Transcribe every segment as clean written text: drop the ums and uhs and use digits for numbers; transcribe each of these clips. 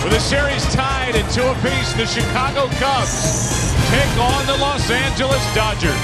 With the series tied at 2 apiece, the Chicago Cubs take on the Los Angeles Dodgers.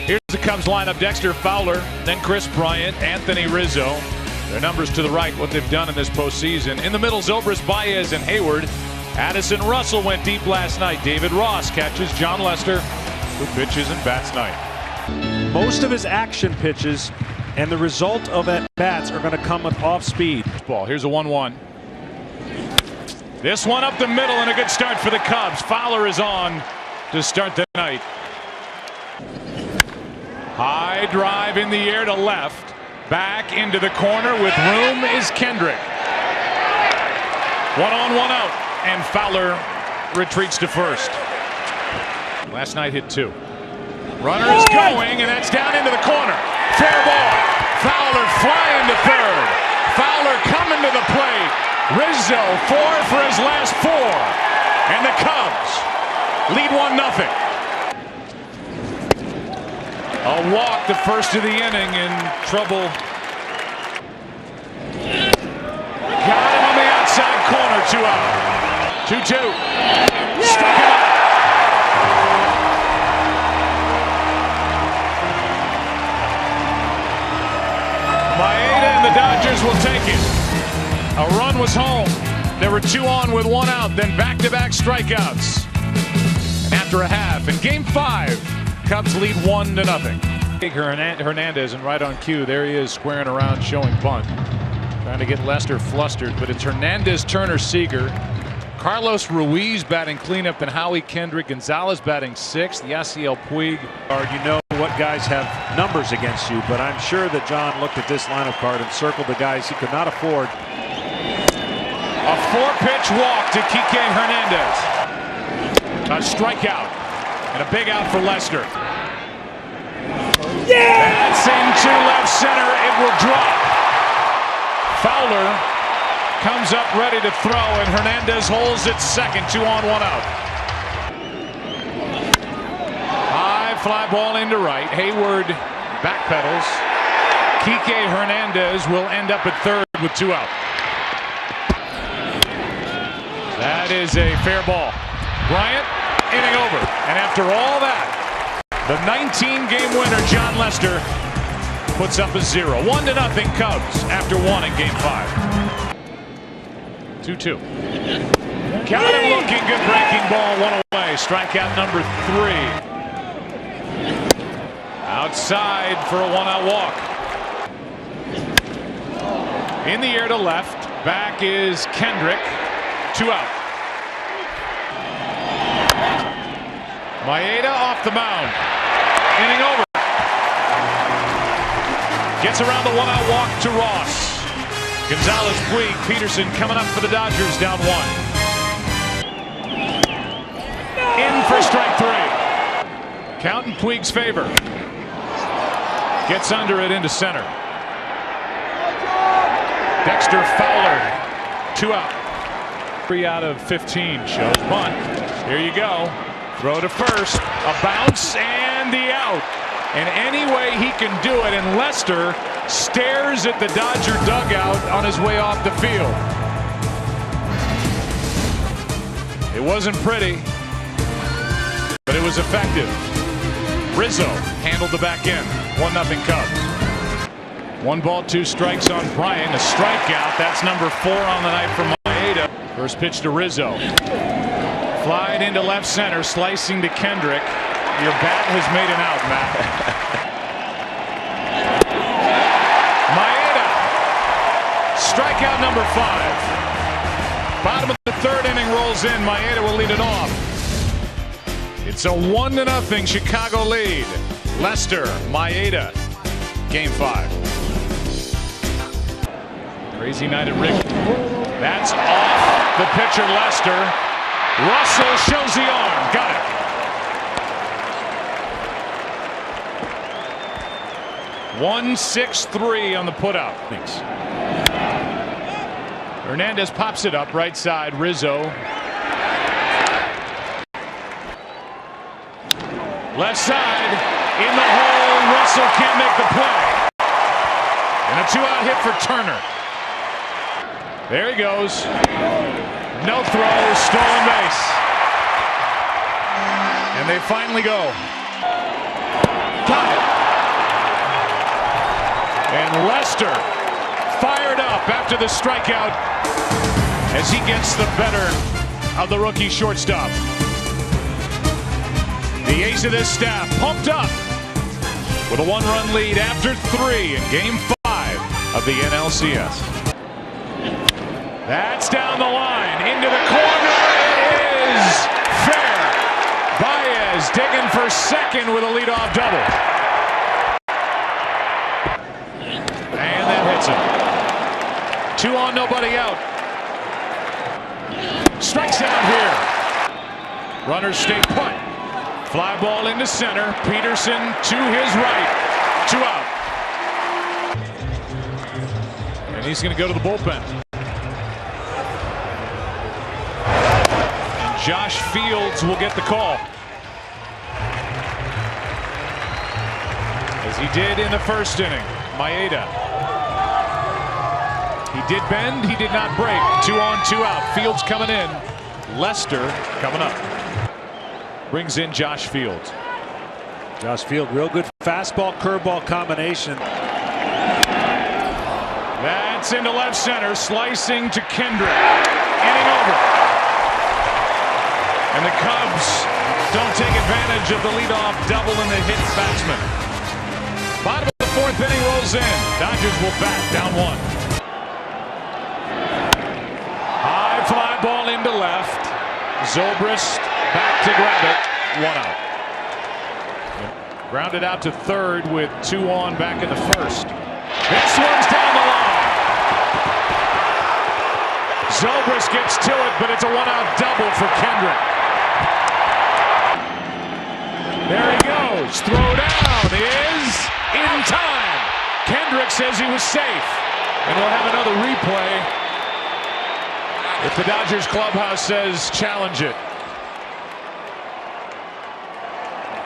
Here's the Cubs lineup: Dexter Fowler, then Chris Bryant, Anthony Rizzo. Their numbers to the right, what they've done in this postseason. In the middle, Zobris, Baez, and Hayward. Addison Russell went deep last night. David Ross catches. John Lester, who pitches and bats ninth. Most of his action pitches and the result of at-bats are going to come with off-speed. Ball. Here's a 1-1. This one up the middle, and a good start for the Cubs. Fowler is on to start the night. High drive in the air to left. Back into the corner with room is Kendrick. 1 on, 1 out, and Fowler retreats to first. Last night hit 2. Runner is going, and that's down into the corner. Fair ball. Fowler flying to third. Fowler coming to the plate. Rizzo 4 for his last 4. And the Cubs lead 1-0. A walk the first of the inning in trouble. Got him on the outside corner, 2 out. 2-2. Struck him out. Maeda and the Dodgers will take it. A run was home. There were 2 on with 1 out, then back-to-back strikeouts. And after a half, in Game 5, Cubs lead 1-0. Hernandez, and right on cue, there he is squaring around, showing bunt. Trying to get Lester flustered, but it's Hernandez, Turner, Seager. Carlos Ruiz batting cleanup, and Howie Kendrick. Gonzalez batting 6th. Yasiel Puig. You know what guys have numbers against you, but I'm sure that John looked at this lineup card and circled the guys he could not afford. A 4-pitch walk to Kike Hernandez. A strikeout and a big out for Lester. That's into left center. It will drop. Fowler comes up ready to throw, and Hernandez holds it second. 2 on, 1 out. High fly ball into right. Hayward backpedals. Kike Hernandez will end up at third with 2 out. That is a fair ball. Bryant, inning over. And after all that, the 19-game winner, John Lester, puts up a 0. 1-0 Cubs after 1 in Game 5. 2-2. Got him looking good. Breaking ball, 1 away. Strikeout number 3. Outside for a 1-out walk. In the air to left. Back is Kendrick. 2 out. Maeda off the mound. Inning over. Gets around the 1-out walk to Ross. Gonzalez, Puig, Peterson coming up for the Dodgers, down 1. In for strike 3. Count in Puig's favor. Gets under it into center. Dexter Fowler, 2 out. 3 out of 15 shows bunt. Here you go. Throw to first. A bounce and the out. And any way he can do it, and Lester stares at the Dodger dugout on his way off the field. It wasn't pretty, but it was effective. Rizzo handled the back end. 1-0 Cubs. 1 ball, 2 strikes on Bryant. A strikeout. That's number 4 on the night for Maeda. First pitch to Rizzo. Flied into left center, slicing to Kendrick. Your bat has made an out, Matt. Maeda. Strikeout number 5. Bottom of the 3rd inning rolls in. Maeda will lead it off. It's a 1-0 Chicago lead. Lester, Maeda, Game 5. Crazy night at Rick. That's off the pitcher, Lester. Russell shows the arm. Got it. 1-6-3 on the putout. Thanks. Hernandez pops it up right side. Rizzo. Left side in the hole. Russell can't make the play. And a 2-out hit for Turner. There he goes. No throw, stolen base. And they finally go. Got it. And Lester fired up after the strikeout as he gets the better of the rookie shortstop. The ace of this staff pumped up with a one-run lead after 3 in Game 5 of the NLCS. That's down the line, into the corner, it is fair. Baez digging for second with a leadoff double. And that hits him. 2 on, nobody out. Strikes out here. Runners stay put. Fly ball into center. Peterson to his right. 2 out. And he's going to go to the bullpen. And Josh Fields will get the call. As he did in the first inning. Maeda. He did bend, he did not break. 2 on, 2 out. Fields coming in. Lester coming up. Brings in Josh Fields. Josh Field, real good fastball, curveball combination. That's into left center, slicing to Kendrick. Inning over. And the Cubs don't take advantage of the leadoff double and the hit batsman. Bottom of the 4th inning rolls in. Dodgers will bat down 1. High fly ball into left. Zobrist back to grab it. 1 out. Grounded out to third with 2 on back in the first. This one's down the line. Zobrist gets to it, but it's a 1-out double for Kendrick. There he goes. Throw down is in time. Kendrick says he was safe. And we'll have another replay if the Dodgers clubhouse says challenge it.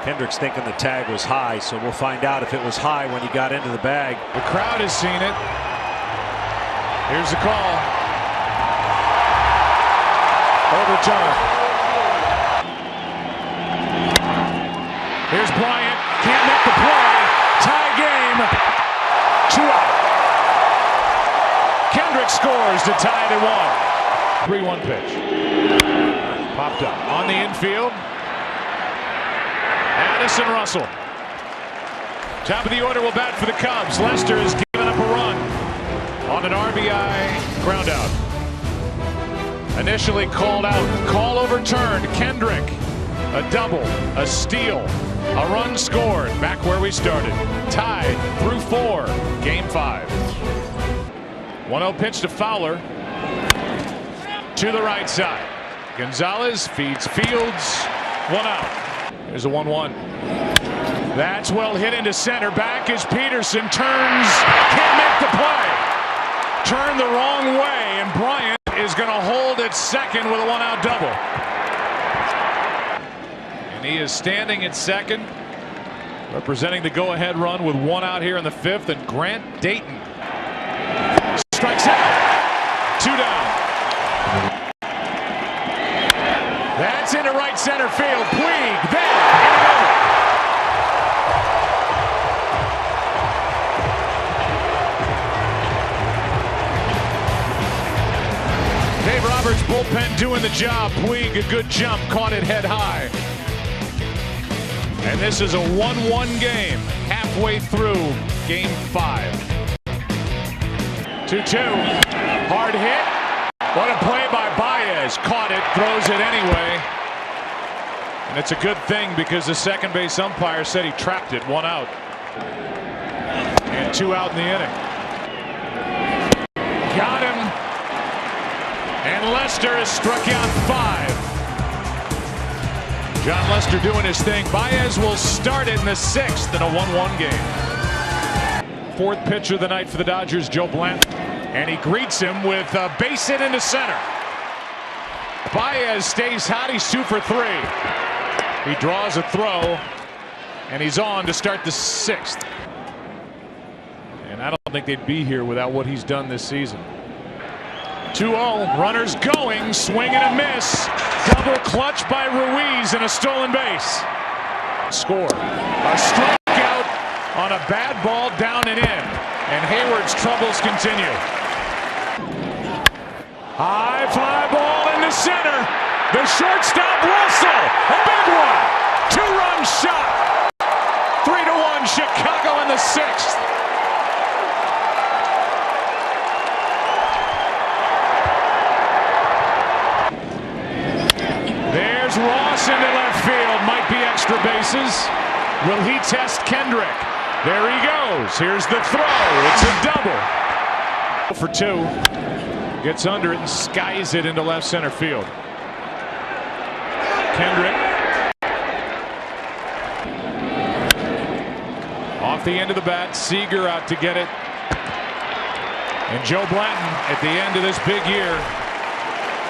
Kendrick's thinking the tag was high, so we'll find out if it was high when he got into the bag. The crowd has seen it. Here's the call. Overturn. Here's Bryant. Can't make the play. Tie game. 2 out. Kendrick scores to tie it at 1. 3-1 pitch. Popped up on the infield. Addison Russell. Top of the order will bat for the Cubs. Lester has given up a run on an RBI ground out. Initially called out. Call overturned. Kendrick. A double. A steal. A run scored. Back where we started. Tied through 4. Game 5. 1-0 pitch to Fowler. To the right side. Gonzalez feeds Fields. 1 out. There's a 1-1. That's well hit into center. Back is Peterson. Turns. Can't make the play. Turned the wrong way. And Bryant is going to hold at second with a 1-out double. And he is standing at second, representing the go-ahead run with 1 out here in the 5th. And Grant Dayton strikes out. 2 down. That's into right center field. Puig there. Dave Roberts bullpen doing the job. Puig a good jump. Caught it head high. And this is a 1-1 game. Halfway through Game 5. 2-2. Hard hit. What a play by Baez. Caught it, throws it anyway. And it's a good thing because the second base umpire said he trapped it. 1 out. And 2 out in the inning. Got him. And Lester has struck out 5. John Lester doing his thing. Baez will start it in the 6th in a 1-1 game. 4th pitcher of the night for the Dodgers, Joe Blanton. And he greets him with a base hit into center. Baez stays hot. He's 2 for 3. He draws a throw, and he's on to start the 6th. And I don't think they'd be here without what he's done this season. 2-0, runners going, swing and a miss. Double clutch by Ruiz and a stolen base. Score. A strikeout on a bad ball down and in. And Hayward's troubles continue. High fly ball into center. The shortstop Russell. A big one. 2-run shot. 3-1 Chicago in the 6th. There's Ross into left field. Might be extra bases. Will he test Kendrick? There he goes. Here's the throw. It's a double. For 2. Gets under it and skies it into left center field. Kendrick. Off the end of the bat. Seager out to get it. And Joe Blanton at the end of this big year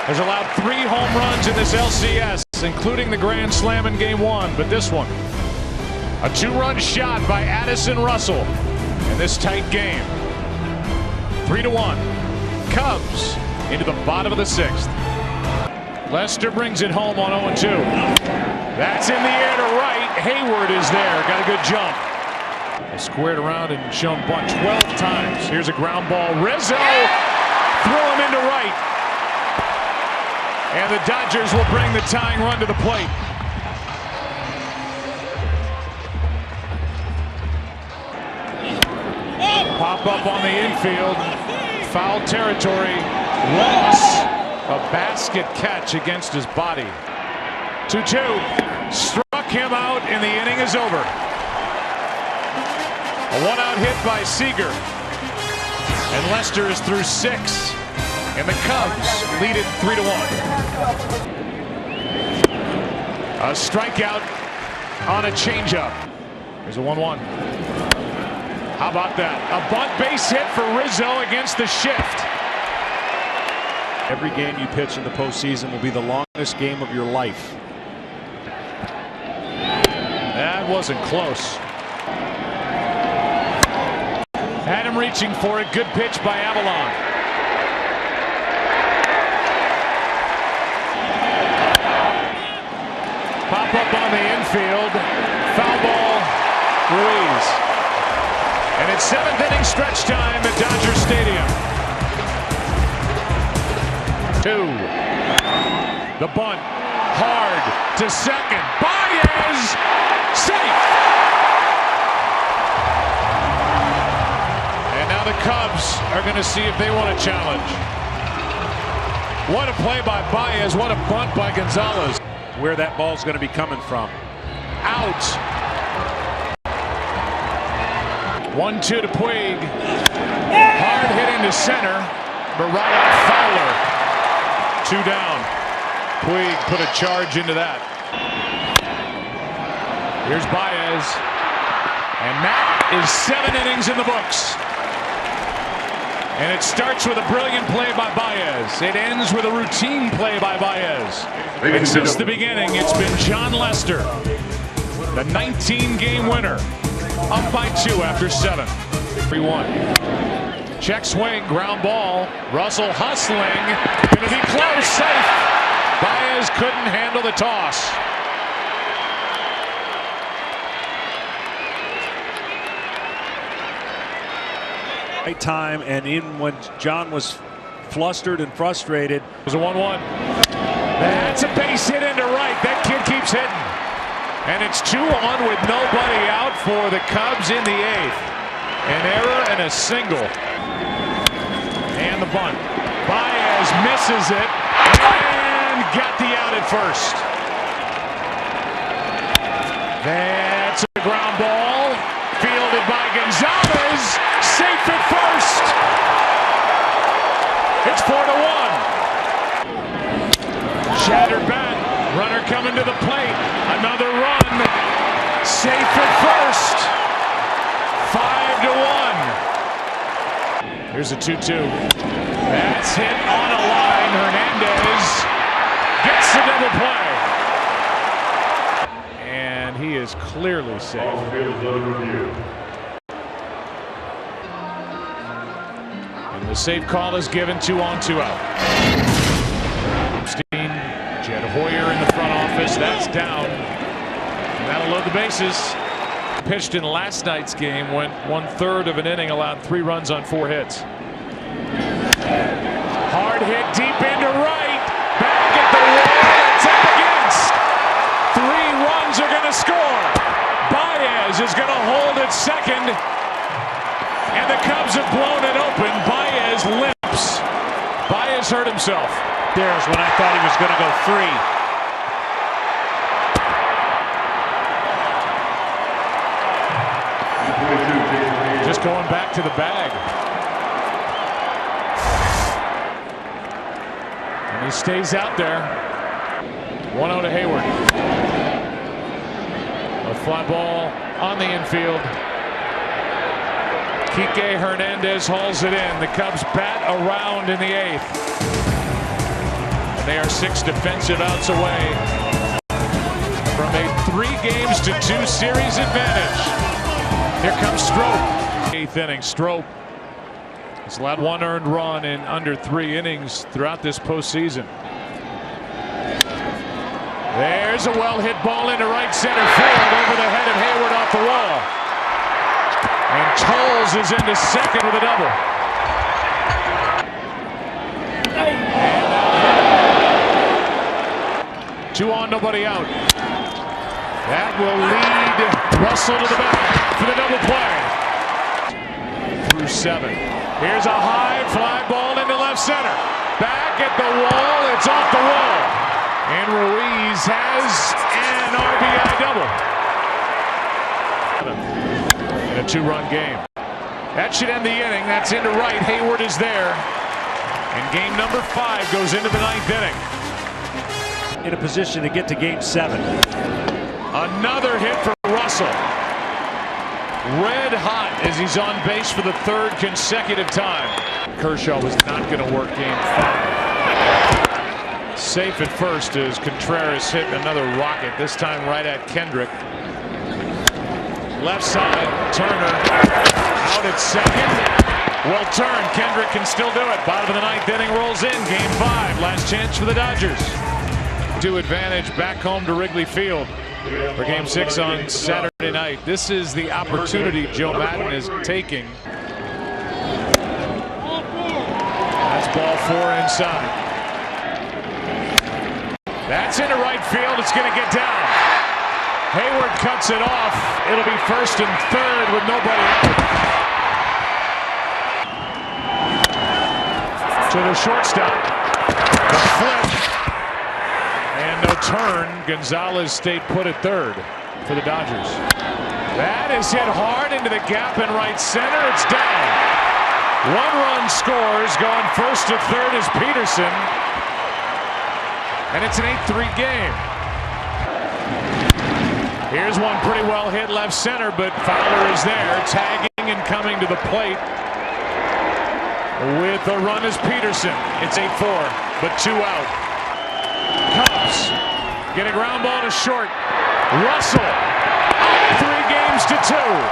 has allowed 3 home runs in this LCS, including the grand slam in game 1. But this one, a 2-run shot by Addison Russell in this tight game. 3-1. Cubs into the bottom of the 6th. Lester brings it home on 0-2. That's in the air to right. Hayward is there. Got a good jump. Squared around and shown bunt 12 times. Here's a ground ball. Rizzo threw him into right. And the Dodgers will bring the tying run to the plate. Pop up on the infield. Foul territory. Ross, a basket catch against his body. 2-2. Struck him out and the inning is over. A 1-out hit by Seager. And Lester is through 6. And the Cubs lead it 3-1. A strikeout on a changeup. There's a 1-1. How about that? A bunt base hit for Rizzo against the shift. Every game you pitch in the postseason will be the longest game of your life. That wasn't close. Had him reaching for it. Good pitch by Avalon. Pop up on the infield. Foul ball. Ruiz. And it's 7th inning stretch time at Dodger Stadium. 2. The bunt. Hard to second. Baez. Safe. And now the Cubs are going to see if they want to challenge. What a play by Baez. What a bunt by Gonzalez. Where that ball's going to be coming from. Out. 1-2 to Puig. Hard hit into center, but right on Fowler. 2 down. Puig put a charge into that. Here's Baez. And that is 7 innings in the books. And it starts with a brilliant play by Baez. It ends with a routine play by Baez. And since the beginning, it's been John Lester, the 19-game winner, up by 2 after 7. 3-1. Check swing, ground ball. Russell hustling. Gonna be close, safe. Baez couldn't handle the toss. Right time and in when John was flustered and frustrated. It was a 1-1. That's a base hit into right. That kid keeps hitting. And it's 2 on with nobody out for the Cubs in the 8th. An error and a single. And the bunt. Baez misses it and got the out at first. That's a ground ball. Fielded by Gonzalez. Safe at first. It's 4-1. Shattered bat. Runner coming to the plate. Another run. Safe at first. 5-1. Here's a 2-2. That's hit on a line. Hernandez gets the double play. And he is clearly safe. And the The safe call is given, 2 on, 2 out. Jed Hoyer in the front office. That's down. And that'll load the bases. Pitched in last night's game, went 1/3 of an inning, allowed 3 runs on 4 hits. Hard hit deep into right. Back at the wall. It's up against. 3 runs are going to score. Baez is going to hold at second. And the Cubs have blown it open. Baez limps. Baez hurt himself. There's when I thought he was going to go 3. Just going back to the bag. And he stays out there. 1-0 to Hayward. A fly ball on the infield. Kike Hernandez hauls it in. The Cubs bat around in the 8th. And they are 6 defensive outs away from a 3-2 series advantage. Here comes Strop. 8th inning. Strop has allowed 1 earned run in under 3 innings throughout this postseason. There's a well-hit ball into right center field over the head of Hayward off the wall. And Tolles is into second with a double. And 2 on, nobody out. That will lead Russell to the back for the double play. Through 7. Here's a high fly ball into left center. Back at the wall. It's off the wall. And Ruiz has an RBI double. In a 2-run game. That should end the inning. That's into right. Hayward is there. And game number 5 goes into the 9th inning. In a position to get to game 7. Another hit for Russell. Red hot as he's on base for the 3rd consecutive time. Kershaw was not going to work game 5. Safe at first as Contreras hit another rocket, this time right at Kendrick. Left side, Turner out at second. Well turned, Kendrick can still do it. Bottom of the 9th inning rolls in, game 5, last chance for the Dodgers. 2 advantage back home to Wrigley Field for game 6 on Saturday night. This is the opportunity Joe Maddon is taking. That's ball 4 inside. That's into right field. It's going to get down. Hayward cuts it off. It'll be 1st and 3rd with nobody out. To the shortstop. The flip. And no turn. Gonzalez stayed put at 3rd for the Dodgers. That is hit hard into the gap in right center. It's down. 1 run scores. Going 1st to 3rd is Peterson. And it's an 8-3 game. Here's one pretty well hit left center, but Fowler is there, tagging and coming to the plate. With the run is Peterson. It's 8-4, but 2 out. Cubs get a ground ball to short. Russell, 3-2.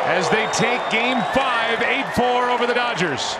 As they take game 5, 8-4 over the Dodgers.